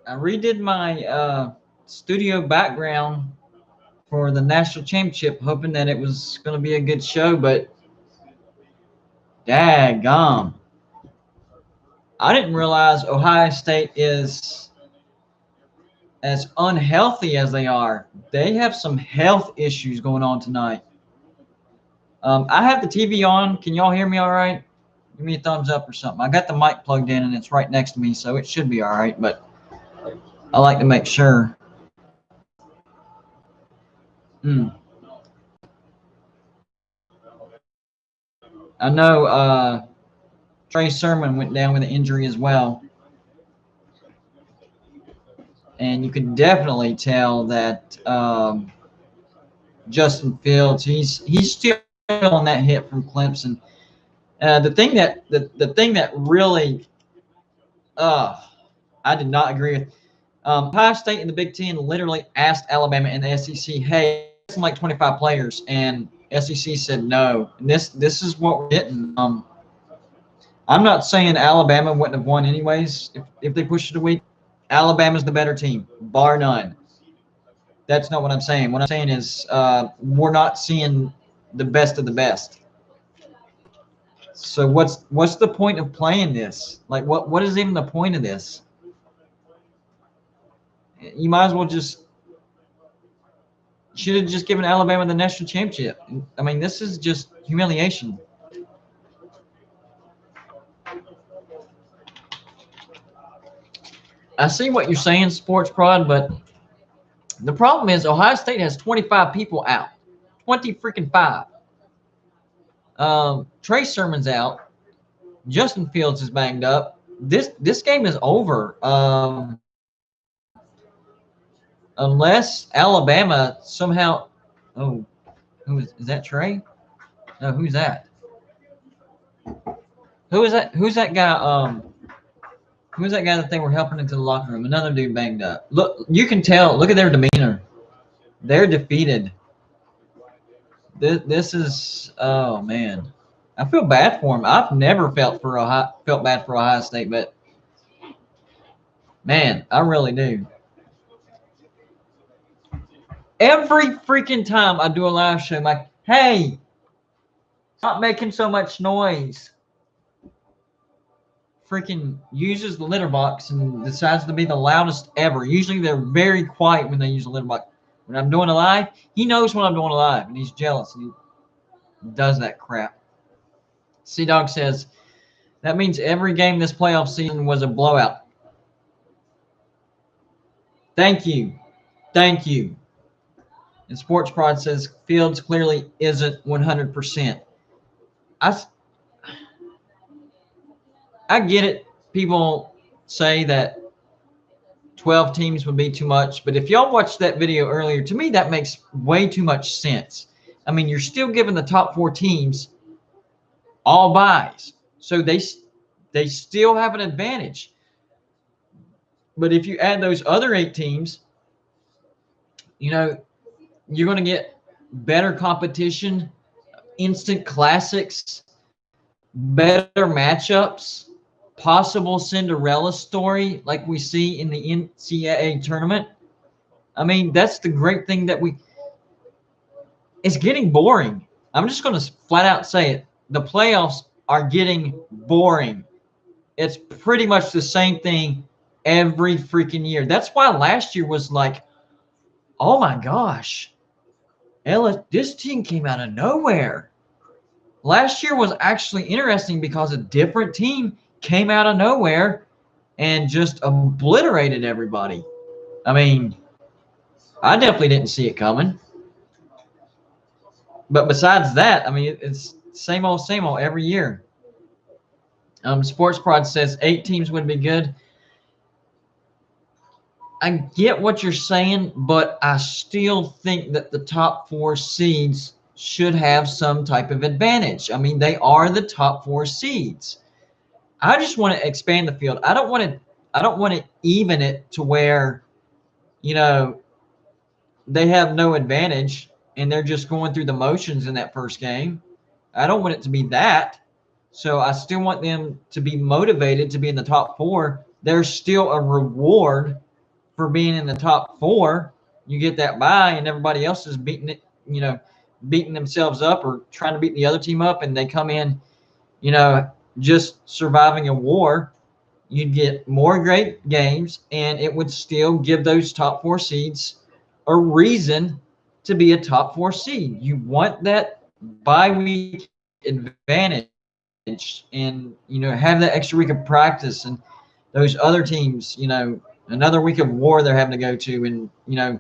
I redid my studio background for the national championship, hoping that it was going to be a good show, but daggum. I didn't realize Ohio State is as unhealthy as they are. They have some health issues going on tonight. I have the TV on. Can y'all hear me all right? Give me a thumbs up or something. I got the mic plugged in and it's right next to me, so it should be all right, but I like to make sure. Hmm. I know Trey Sermon went down with an injury as well. And you could definitely tell that Justin Fields, he's still on that hit from Clemson. The thing that really I did not agree with. Ohio State and the Big Ten literally asked Alabama and the SEC, "Hey, some like 25 players," and SEC said no. And this is what we're getting. I'm not saying Alabama wouldn't have won anyways if they pushed it a week. Alabama's the better team, bar none. That's not what I'm saying. What I'm saying is we're not seeing the best of the best. So what's the point of playing this? Like what is even the point of this? You might as well just should have just given Alabama the national championship. I mean, this is just humiliation. I see what you're saying, Sports Prod, but the problem is Ohio State has 25 people out. 20 freaking 5. Trey Sermon's out. Justin Fields is banged up. This game is over. Unless Alabama somehow. Oh, is that Trey? No, who's that? Who is that? Who's that guy? Who's that guy that they were helping into the locker room? Another dude banged up. Look, you can tell. Look at their demeanor. They're defeated. This is. Oh man, I feel bad for him. I've never felt bad for Ohio State, but man, I really do. Every freaking time I do a live show, I'm like, hey, stop making so much noise. Freaking uses the litter box and decides to be the loudest ever. Usually they're very quiet when they use the litter box. When I'm doing a live, he knows when I'm doing a live, and he's jealous, and he does that crap. Sea Dog says, that means every game this playoff season was a blowout. Thank you. Thank you. And Sports Prod says Fields clearly isn't 100%. I get it. People say that 12 teams would be too much, but if y'all watched that video earlier, to me that makes way too much sense. I mean, you're still giving the top 4 teams all buys, so they still have an advantage. But if you add those other 8 teams, you know, you're going to get better competition, instant classics, better matchups, possible Cinderella story like we see in the NCAA tournament. I mean, that's the great thing that it's getting boring. I'm just going to flat out say it. The playoffs are getting boring. It's pretty much the same thing every freaking year. That's why last year was like, oh my gosh, this team came out of nowhere. Last year was actually interesting because a different team came out of nowhere and just obliterated everybody. I mean, I definitely didn't see it coming. But besides that, I mean, it's same old every year. Sports Prod says 8 teams would be good. I get what you're saying, but I still think that the top 4 seeds should have some type of advantage. I mean, they are the top 4 seeds. I just want to expand the field. I don't want to even it to where, you know, they have no advantage and they're just going through the motions in that first game. I don't want it to be that. So I still want them to be motivated to be in the top 4. There's still a reward for being in the top 4. You get that bye, and everybody else is beating it, beating themselves up or trying to beat the other team up, and they come in, just surviving a war. You'd get more great games, and it would still give those top 4 seeds a reason to be a top 4 seed. You want that bye week advantage, and have that extra week of practice, and those other teams, another week of war they're having to go to, and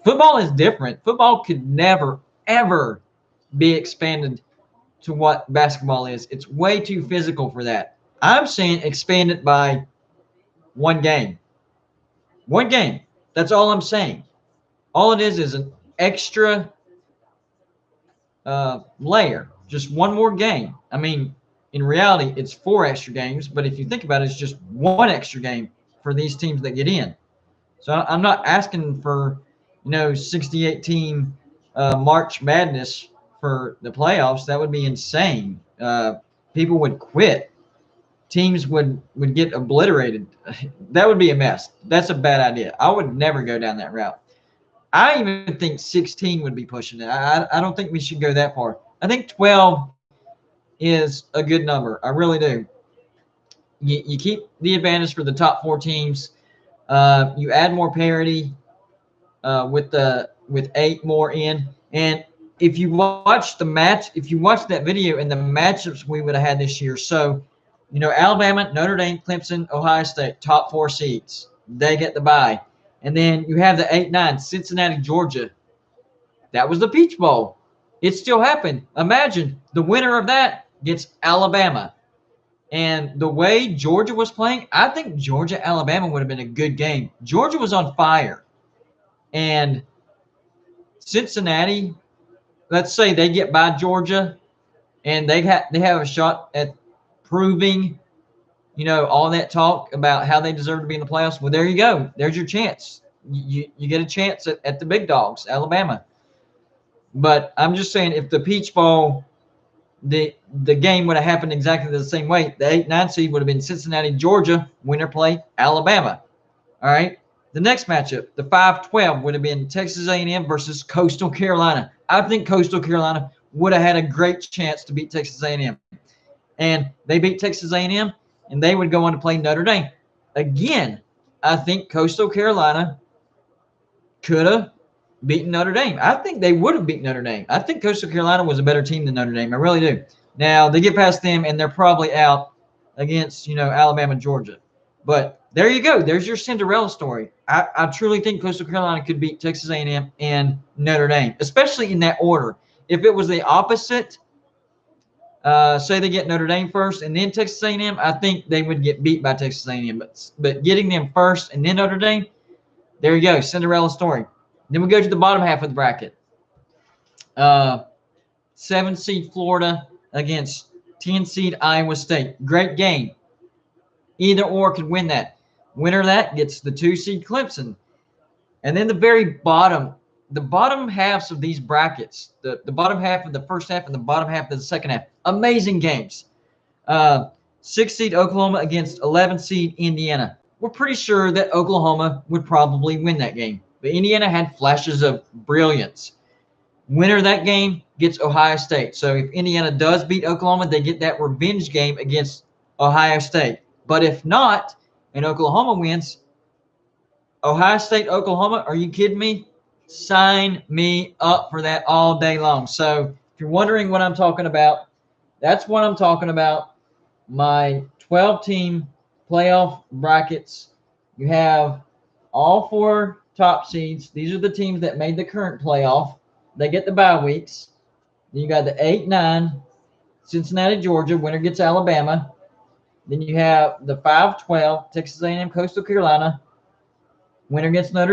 football is different. Football could never ever be expanded to what basketball is. It's way too physical for that. I'm saying expand it by one game. One game. That's all I'm saying. All it is an extra layer. Just one more game. I mean, in reality, it's 4 extra games, but if you think about it, it's just one extra game for these teams that get in. So I'm not asking for, 68 team March Madness for the playoffs. That would be insane. People would quit. Teams would get obliterated. That would be a mess. That's a bad idea. I would never go down that route. I even think 16 would be pushing it. I don't think we should go that far. I think 12 is a good number. I really do. You keep the advantage for the top 4 teams. You add more parity with 8 more in. And if you watch that video and the matchups we would have had this year, so Alabama, Notre Dame, Clemson, Ohio State, top 4 seeds, they get the bye. And then you have the 8-9, Cincinnati, Georgia. That was the Peach Bowl. It still happened. Imagine the winner of that gets Alabama. And the way Georgia was playing, I think Georgia-Alabama would have been a good game. Georgia was on fire. And Cincinnati, let's say they get by Georgia, and they have a shot at proving, all that talk about how they deserve to be in the playoffs. Well, there you go. There's your chance. You get a chance at the big dogs, Alabama. But I'm just saying, if the Peach Bowl, the game would have happened exactly the same way, the 8-9 seed would have been Cincinnati, Georgia, winner play Alabama. All right. The next matchup, the 5-12, would have been Texas A&M versus Coastal Carolina. I think Coastal Carolina would have had a great chance to beat Texas A&M. And they beat Texas A&M, and they would go on to play Notre Dame. Again, I think Coastal Carolina could have beaten Notre Dame. I think they would have beaten Notre Dame. I think Coastal Carolina was a better team than Notre Dame. I really do. Now, they get past them, and they're probably out against, Alabama, Georgia. But there you go. There's your Cinderella story. I truly think Coastal Carolina could beat Texas A&M and Notre Dame, especially in that order. If it was the opposite, say they get Notre Dame first and then Texas A&M, I think they would get beat by Texas A&M. But getting them first and then Notre Dame, there you go, Cinderella story. Then we go to the bottom half of the bracket. 7 seed Florida against 10 seed Iowa State. Great game. Either or could win that. Winner of that gets the 2 seed Clemson. And then the very bottom, the bottom halves of these brackets, the bottom half of the first half and the bottom half of the second half, amazing games. 6 seed Oklahoma against 11 seed Indiana. We're pretty sure that Oklahoma would probably win that game. But Indiana had flashes of brilliance. Winner of that game gets Ohio State. So if Indiana does beat Oklahoma, they get that revenge game against Ohio State. But if not, and Oklahoma wins, Ohio State, Oklahoma, are you kidding me? Sign me up for that all day long. So if you're wondering what I'm talking about, that's what I'm talking about. My 12-team playoff brackets. You have all 4 top seeds. These are the teams that made the current playoff. They get the bye weeks. Then you got the 8-9, Cincinnati, Georgia. Winner gets Alabama. Then you have the 5-12, Texas A&M, Coastal Carolina. Winner gets Notre